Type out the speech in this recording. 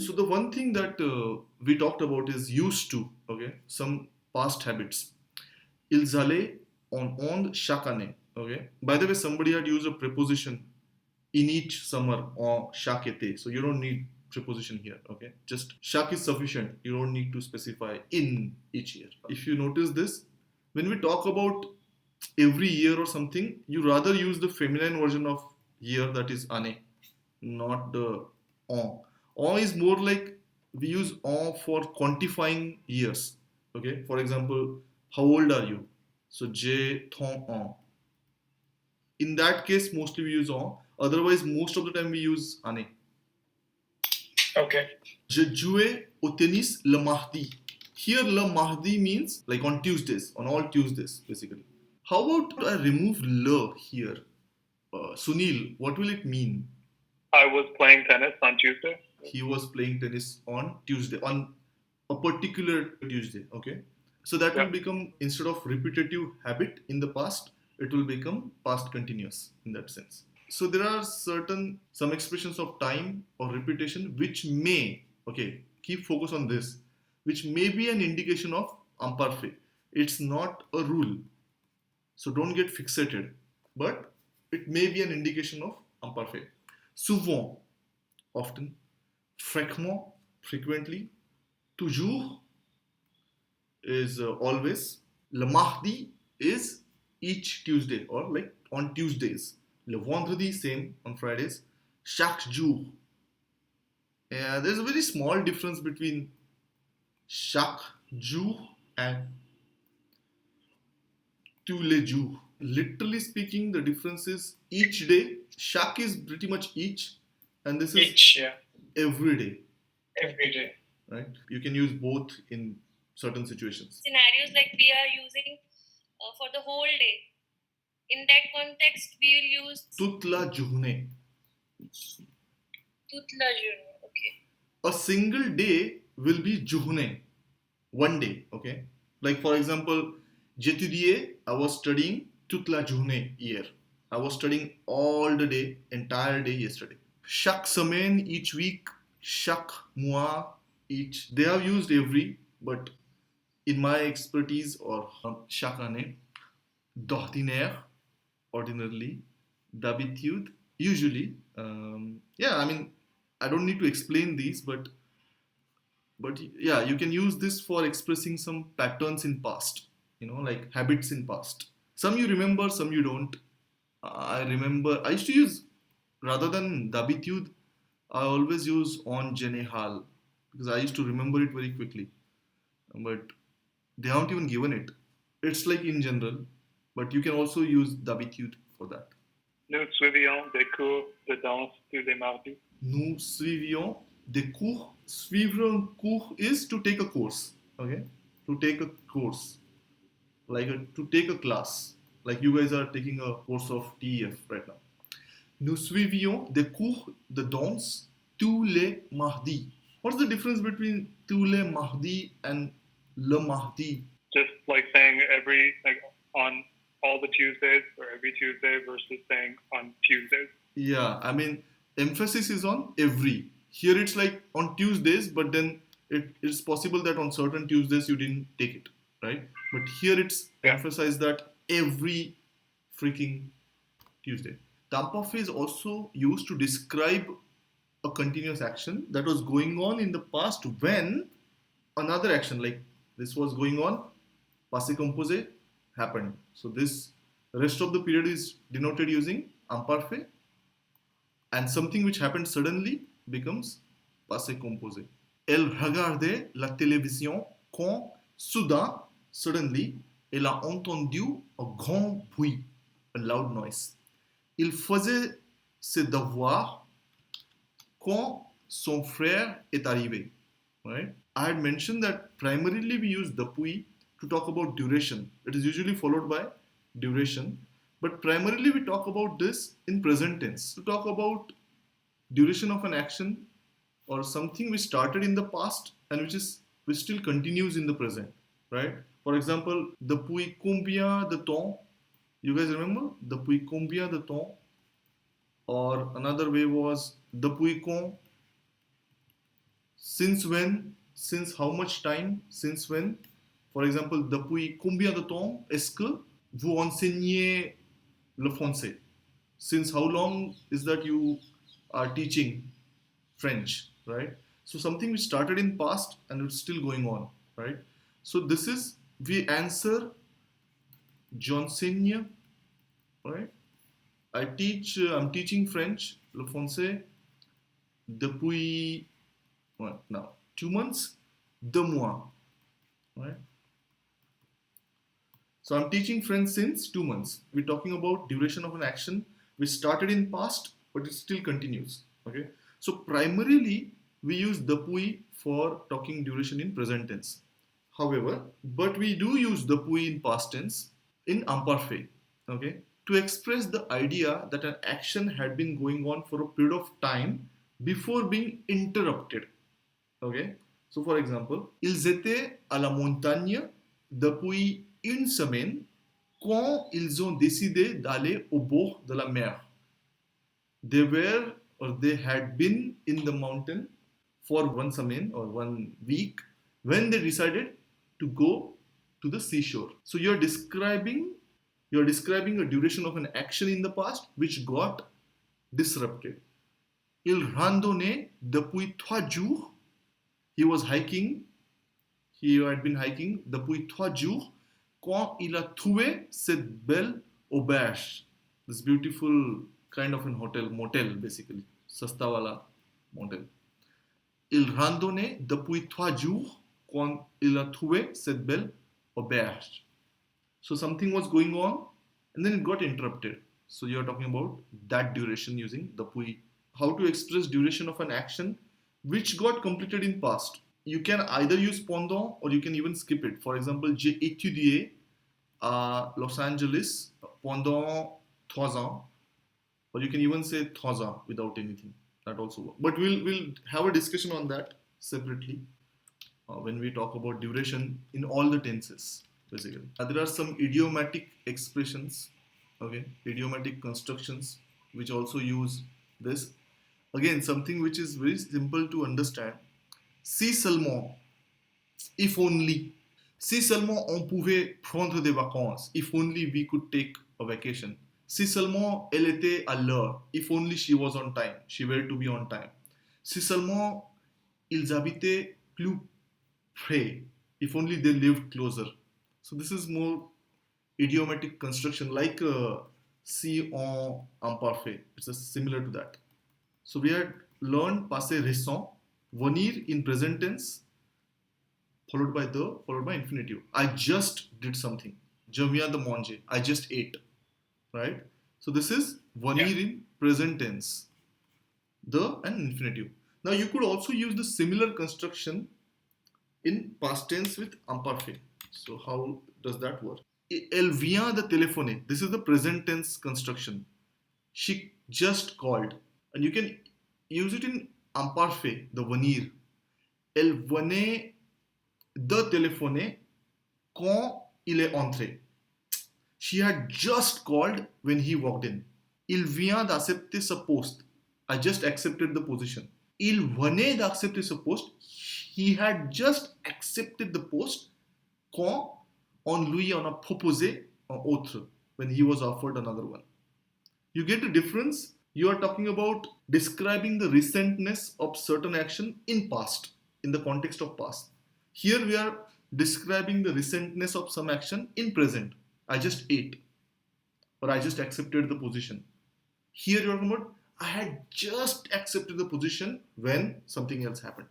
So the one thing that we talked about is used to, okay, some past habits. Ils allaient en onde chaque année, okay. By the way, somebody had used a preposition in each summer or chaque été, so you don't need preposition here, okay. Just chaque is sufficient. You don't need to specify in each year. If you notice this, when we talk about every year or something, you rather use the feminine version of year, that is année, not the en. En is more like we use en for quantifying years. Okay, for example, how old are you? So j'ai 30 ans. In that case, mostly we use en. Otherwise, most of the time we use année. Okay. Je jouais au tennis le mardi. Here, le mardi means like on Tuesdays, on all Tuesdays, basically. How about I remove le here? Sunil, what will it mean? I was playing tennis on Tuesday. He was playing tennis on Tuesday, on a particular Tuesday. Okay, so that will become, instead of repetitive habit in the past, it will become past continuous in that sense. So there are some expressions of time or repetition which may, okay, keep focus on this, which may be an indication of imperfect. It's not a rule, so don't get fixated, but it may be an indication of imperfect. Souvent, often. Fréquemment, frequently. Toujours is always. Le mardi is each Tuesday, or like on Tuesdays. Le vendredi, same on Fridays. Chaque jour. Yeah, there's a very small difference between chaque jour and tous les jours. Literally speaking, the difference is each day. Chaque is pretty much each, and this is Each, yeah. every day. Every day. Right? You can use both in certain situations. Scenarios like we are using for the whole day. In that context, we will use toute la journée. toute la journée. Okay. A single day will be journée, one day. Okay. Like for example, j'étudiais, I was studying toute la journée hier. I was studying all the day, entire day yesterday. Chaque semaine, each week, chaque mois, each. They have used every, but in my expertise, or chaque année, d'ordinaire, ordinarily, d'habitude, usually. Yeah, I mean, I don't need to explain these, but yeah, you can use this for expressing some patterns in past, like habits in past. Some you remember, some you don't. I remember I used to use, rather than d'habitude, I always use en général, because I used to remember it very quickly. But they haven't even given it. It's like in general, but you can also use d'habitude for that. Nous suivions des cours de danse tous les mardis. Nous suivions des cours. Suivre un cours is to take a course. Okay? To take a course. Like to take a class. Like you guys are taking a course of TEF right now. Nous suivions des cours de danse tous les mardis. What's the difference between tous les mardis and le mardi? Just like saying every, like on all the Tuesdays or every Tuesday versus saying on Tuesdays. Yeah, I mean, emphasis is on every. Here it's like on Tuesdays, but then it's possible that on certain Tuesdays you didn't take it, right? But here it's emphasized that every freaking Tuesday. Imparfait is also used to describe a continuous action that was going on in the past when another action like this was going on, passé composé happened. So this rest of the period is denoted using imparfait, and something which happened suddenly becomes passé composé. Elle regardait la télévision quand soudain, suddenly, elle a entendu un grand bruit, a loud noise. Il faisait ses devoirs quand son frère est arrivé. Right? I had mentioned that primarily we use depuis to talk about duration. It is usually followed by duration, but primarily we talk about this in present tense to talk about duration of an action or something which started in the past and which still continues in the present, right? For example, depuis combien de temps? You guys remember? Depuis combien de temps? Or another way was depuis quand? Since when, since how much time, since when. For exemple, depuis combien de temps est-ce que vous enseignez le français? Since how long is that you are teaching French, right? So something which started in past and it's still going on, right? So this is, we answer j'enseigne, right? I'm teaching French, le français, depuis, what now? 2 months, 2 mois, right? So I'm teaching French since 2 months. We're talking about duration of an action which started in past, but it still continues. Okay. So primarily we use depuis for talking duration in present tense. However, but we do use depuis in past tense in imparfait. Okay. To express the idea that an action had been going on for a period of time before being interrupted. Okay. So for example, ils étaient à la montagne depuis une semaine quand ils ont décidé d'aller au bord de la mer. They were or they had been in the mountain for one semaine or 1 week when they decided to go to the seashore. So you're describing a duration of an action in the past which got disrupted. Il randonnait depuis 3 jours. He was hiking. He had been hiking depuis 3 jours quand il a trouvé cette belle auberge. This beautiful kind of an motel basically. Sasta wala motel. Il randonnait depuis 3 jours quand il a trouvé cette belle auberge. So something was going on and then it got interrupted. So you're talking about that duration using depuis. How to express duration of an action which got completed in past. You can either use pendant or you can even skip it. For example, j'ai étudié à Los Angeles pendant 3 ans, or you can even say 3 ans without anything. That also works. But we'll have a discussion on that separately when we talk about duration in all the tenses. Basically, there are some idiomatic expressions, okay, idiomatic constructions which also use this. Again, something which is very simple to understand. Si seulement, if only, si seulement on pouvait prendre des vacances, if only we could take a vacation. Si seulement elle était à l'heure, if only she was on time, she were to be on time. Si seulement ils habitaient plus près, if only they lived closer. So this is more idiomatic construction like si en imparfait. It's similar to that. So we had learned passé récent, venir in present tense, followed by infinitive. I just did something. Je viens de manger. I just ate. Right? So this is venir in present tense. The and infinitive. Now you could also use the similar construction in past tense with imparfait. So how does that work? Elle vient de téléphoner. This is the present tense construction. She just called. And you can use it in imparfait, the venir. Elle venait de téléphoner quand il est entré. She had just called when he walked in. Il vient d'accepter ce poste. I just accepted the position. Il venait d'accepter ce poste. He had just accepted the post quand on lui en a proposé un autre, when he was offered another one. You get the difference? You are talking about describing the recentness of certain action in past, in the context of past. Here we are describing the recentness of some action in present. I just ate, or I just accepted the position. Here you are talking about I had just accepted the position when something else happened.